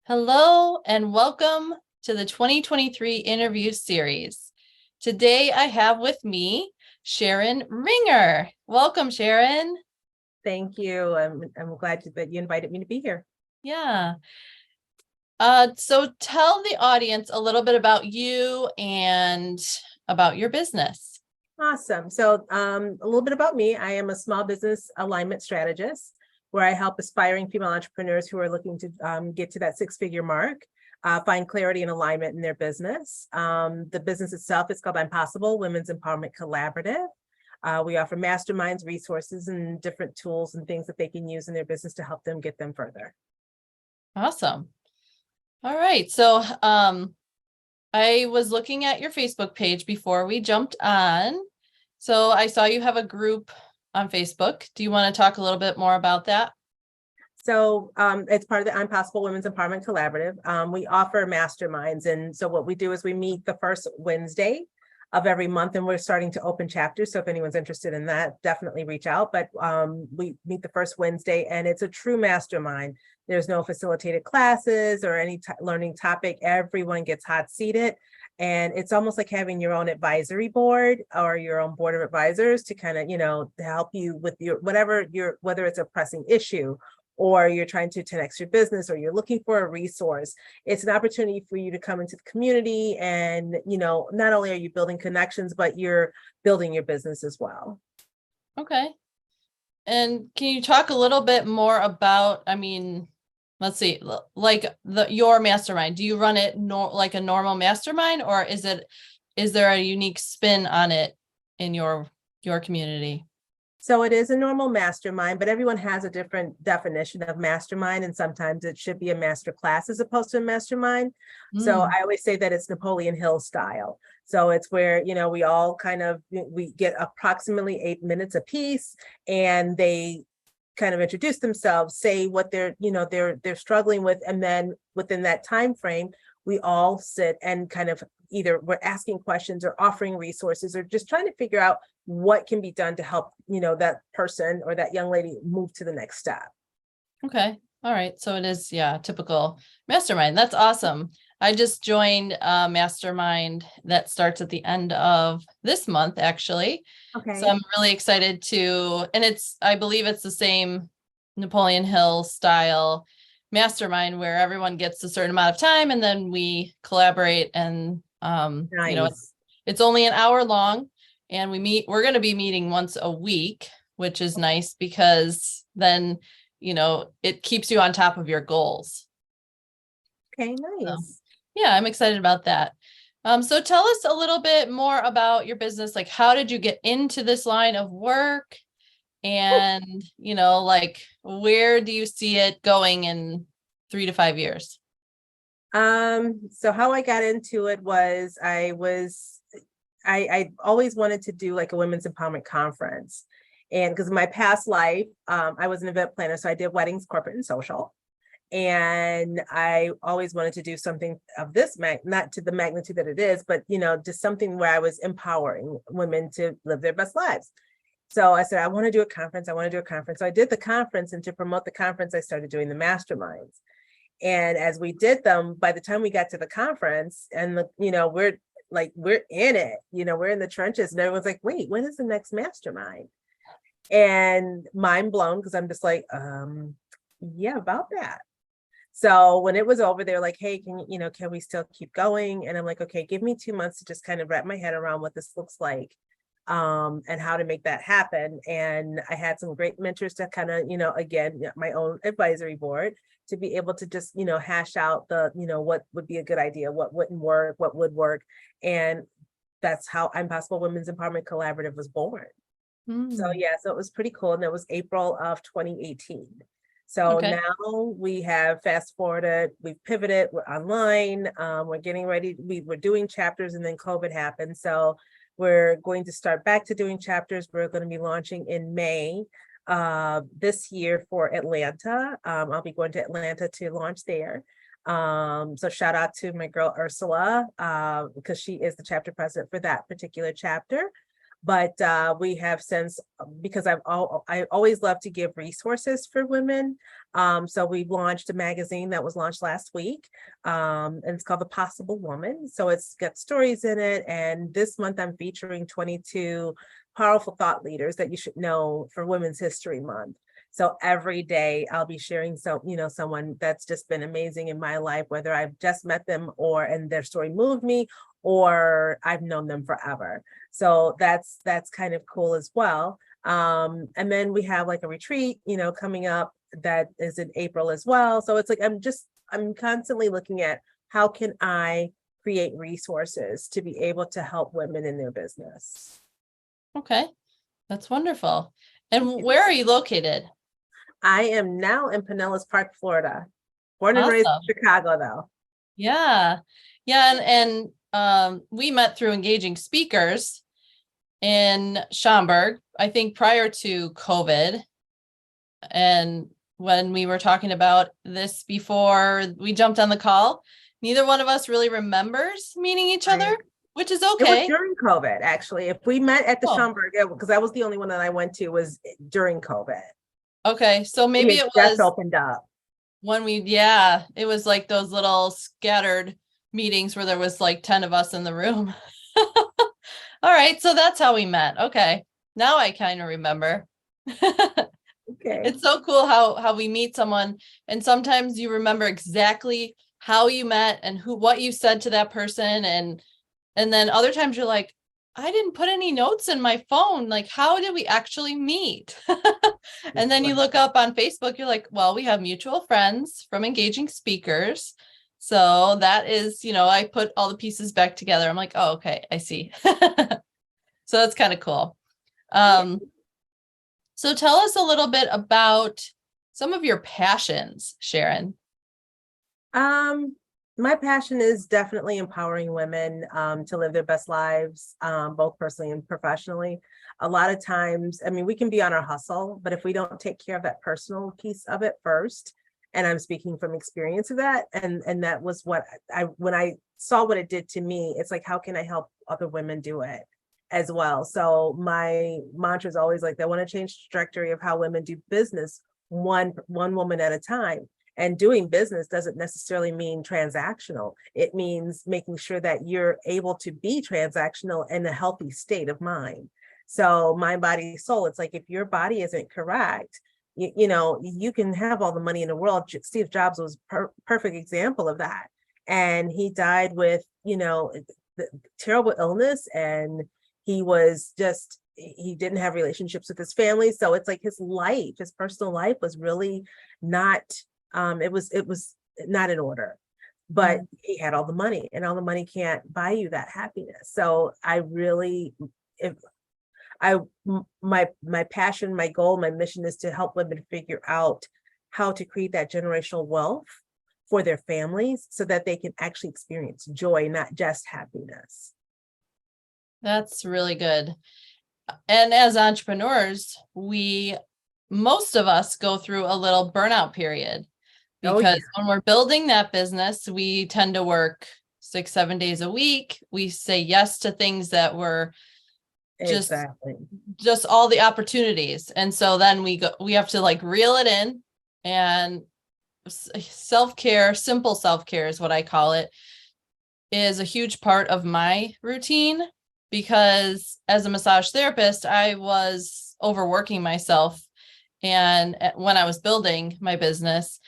Hello and welcome to the 2023 interview series. Today I have with me Sharon Ringer. Welcome, Sharon. Thank you. I'm glad that you invited me to be here. Yeah. So tell the audience a little bit about you and about your business. Awesome. So a little bit about me. I am a small business alignment strategist where I help aspiring female entrepreneurs who are looking to get to that six-figure mark, find clarity and alignment in their business. The business itself is called Impossible Women's Empowerment Collaborative. We offer masterminds, resources, and different tools and things that they can use in their business to help them get them further. Awesome. All right. So I was looking at your Facebook page before we jumped on. So I saw you have a group on Facebook. Do you want to talk a little bit more about that? So it's part of the Impossible Women's Empowerment Collaborative. We offer masterminds. And so what we do is we meet the first Wednesday of every month, and we're starting to open chapters. So if anyone's interested in that, definitely reach out. But we meet the first Wednesday, and it's a true mastermind. There's no facilitated classes or any learning topic. Everyone gets hot seated. And it's almost like having your own advisory board or your own board of advisors to kind of, to help you with your whether it's a pressing issue or you're trying to 10x your business, or you're looking for a resource. It's an opportunity for you to come into the community and, not only are you building connections, but you're building your business as well. Okay. And can you talk a little bit more about, let's see, like your mastermind? Do you run it like a normal mastermind, or is there a unique spin on it in your community? So it is a normal mastermind, but everyone has a different definition of mastermind. And sometimes it should be a master class as opposed to a mastermind. So I always say that it's Napoleon Hill style. So it's where, we all we get approximately 8 minutes apiece, and they kind of introduce themselves, say what they're struggling with. And then within that time frame, we all sit and kind of either we're asking questions or offering resources or just trying to figure out what can be done to help, that person or that young lady move to the next step. Okay. All right. So it is, typical mastermind. That's awesome. I just joined a mastermind that starts at the end of this month, actually. Okay. So I'm really excited and I believe it's the same Napoleon Hill style mastermind where everyone gets a certain amount of time and then we collaborate, and Nice. it's only an hour long, and we're going to be meeting once a week, which is nice because then it keeps you on top of your goals. Okay, nice. So, yeah, I'm excited about that. So tell us a little bit more about your business. Like, how did you get into this line of work? And, where do you see it going in 3 to 5 years? So how I got into it was I always wanted to do like a women's empowerment conference. And because in my past life, I was an event planner. So I did weddings, corporate, and social. And I always wanted to do something of this not to the magnitude that it is, but just something where I was empowering women to live their best lives. So I said, I want to do a conference. So I did the conference, and to promote the conference, I started doing the masterminds. And as we did them, by the time we got to the conference, and we're in it, we're in the trenches, and everyone's like, wait, when is the next mastermind? And mind blown, because I'm just like, yeah, about that. So when it was over, they're like, hey, can we still keep going? And I'm like, okay, give me 2 months to just kind of wrap my head around what this looks like, and how to make that happen. And I had some great mentors to kind of, again, my own advisory board to be able to just, hash out what would be a good idea, what wouldn't work, what would work. And that's how Impossible Women's Empowerment Collaborative was born. So yeah, so it was pretty cool. And it was April of 2018. So Okay. now we have fast forwarded, we've pivoted, we're online, we're getting ready. We were doing chapters, and then COVID happened. So we're going to start back to doing chapters. We're going to be launching in May this year for Atlanta. I'll be going to Atlanta to launch there. So shout out to my girl Ursula, because she is the chapter president for that particular chapter. But we have since, because I always love to give resources for women. So we launched a magazine that was launched last week, and it's called The Possible Woman. So it's got stories in it. And this month I'm featuring 22 powerful thought leaders that you should know for Women's History Month. So every day I'll be sharing someone that's just been amazing in my life, whether I've just met them and their story moved me, or I've known them forever. So that's kind of cool as well. And then we have like a retreat, coming up that is in April as well. So it's like, I'm constantly looking at how can I create resources to be able to help women in their business. Okay, that's wonderful. And where are you located? I am now in Pinellas Park, Florida. Born and raised in Chicago, though. Yeah. Yeah. And we met through Engaging Speakers in Schaumburg, I think prior to COVID. And when we were talking about this before we jumped on the call, neither one of us really remembers meeting each other, which is okay. It was during COVID, actually. If we met at the Schaumburg, because that was the only one that I went to, was during COVID. Okay, so maybe it was just opened up when it was like those little scattered meetings where there was like 10 of us in the room. All right, so that's how we met. Okay, now I kind of remember. Okay. It's so cool how we meet someone and sometimes you remember exactly how you met and what you said to that person, and then other times you're like, I didn't put any notes in my phone. Like, how did we actually meet? And then you look up on Facebook, you're like, well, we have mutual friends from Engaging Speakers. So that is, I put all the pieces back together. I'm like, oh, okay, I see. So that's kind of cool. So tell us a little bit about some of your passions, Sharon. My passion is definitely empowering women to live their best lives, both personally and professionally. A lot of times, we can be on our hustle, but if we don't take care of that personal piece of it first, and I'm speaking from experience of that, and that was what when I saw what it did to me, it's like, how can I help other women do it as well? So my mantra is always like, I want to change the trajectory of how women do business, one woman at a time. And doing business doesn't necessarily mean transactional. It means making sure that you're able to be transactional in a healthy state of mind. So mind, body, soul, it's like, if your body isn't correct, you can have all the money in the world. Steve Jobs was perfect example of that. And he died with, the terrible illness, and he didn't have relationships with his family. So it's like his personal life was really not, it was not in order, but he had all the money, and all the money can't buy you that happiness. So my passion, my goal, my mission is to help women figure out how to create that generational wealth for their families so that they can actually experience joy, not just happiness. That's really good. And as entrepreneurs, most of us go through a little burnout period. Because when we're building that business, we tend to work 6-7 days a week. We say yes to things that were just all the opportunities. And so then we have to like reel it in, and self-care, simple self-care is what I call it, is a huge part of my routine, because as a massage therapist, I was overworking myself. And when I was building my business,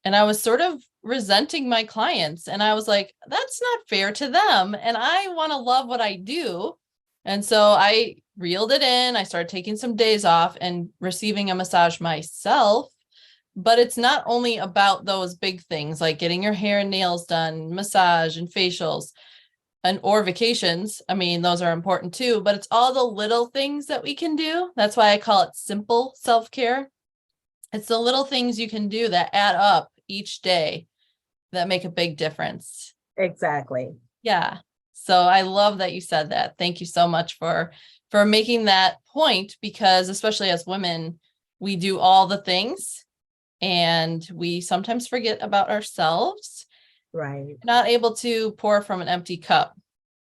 and I was sort of resenting my clients, and I was like, that's not fair to them. And I want to love what I do. And so I reeled it in. I started taking some days off and receiving a massage myself. But it's not only about those big things like getting your hair and nails done, massage and facials, or vacations. Those are important too, but it's all the little things that we can do. That's why I call it simple self-care. It's the little things you can do that add up each day that make a big difference. Exactly. Yeah. So I love that you said that. Thank you so much for making that point, because especially as women, we do all the things and we sometimes forget about ourselves. Right. Not able to pour from an empty cup.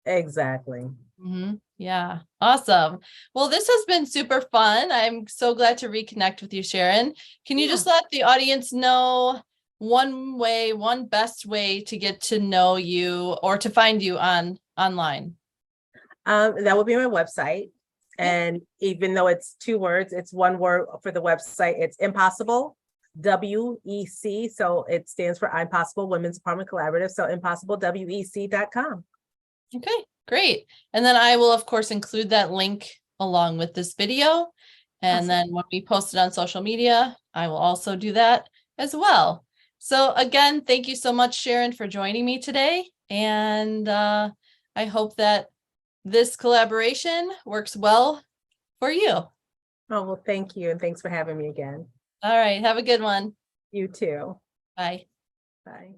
Exactly. Mm-hmm. Yeah, awesome. Well, this has been super fun. I'm so glad to reconnect with you, Sharon. Can you just let the audience know one best way to get to know you or to find you online? That would be my website. And even though it's 2 words, it's 1 word for the website. It's Impossible WEC. So it stands for I'm Possible Women's Empowerment Collaborative. So impossiblewec.com. Okay, great. And then I will, of course, include that link along with this video. And Awesome. then when we post it on social media, I will also do that as well. So again, thank you so much, Sharon, for joining me today. And I hope that this collaboration works well for you. Oh, well, thank you. And thanks for having me again. All right, have a good one. You too. Bye. Bye.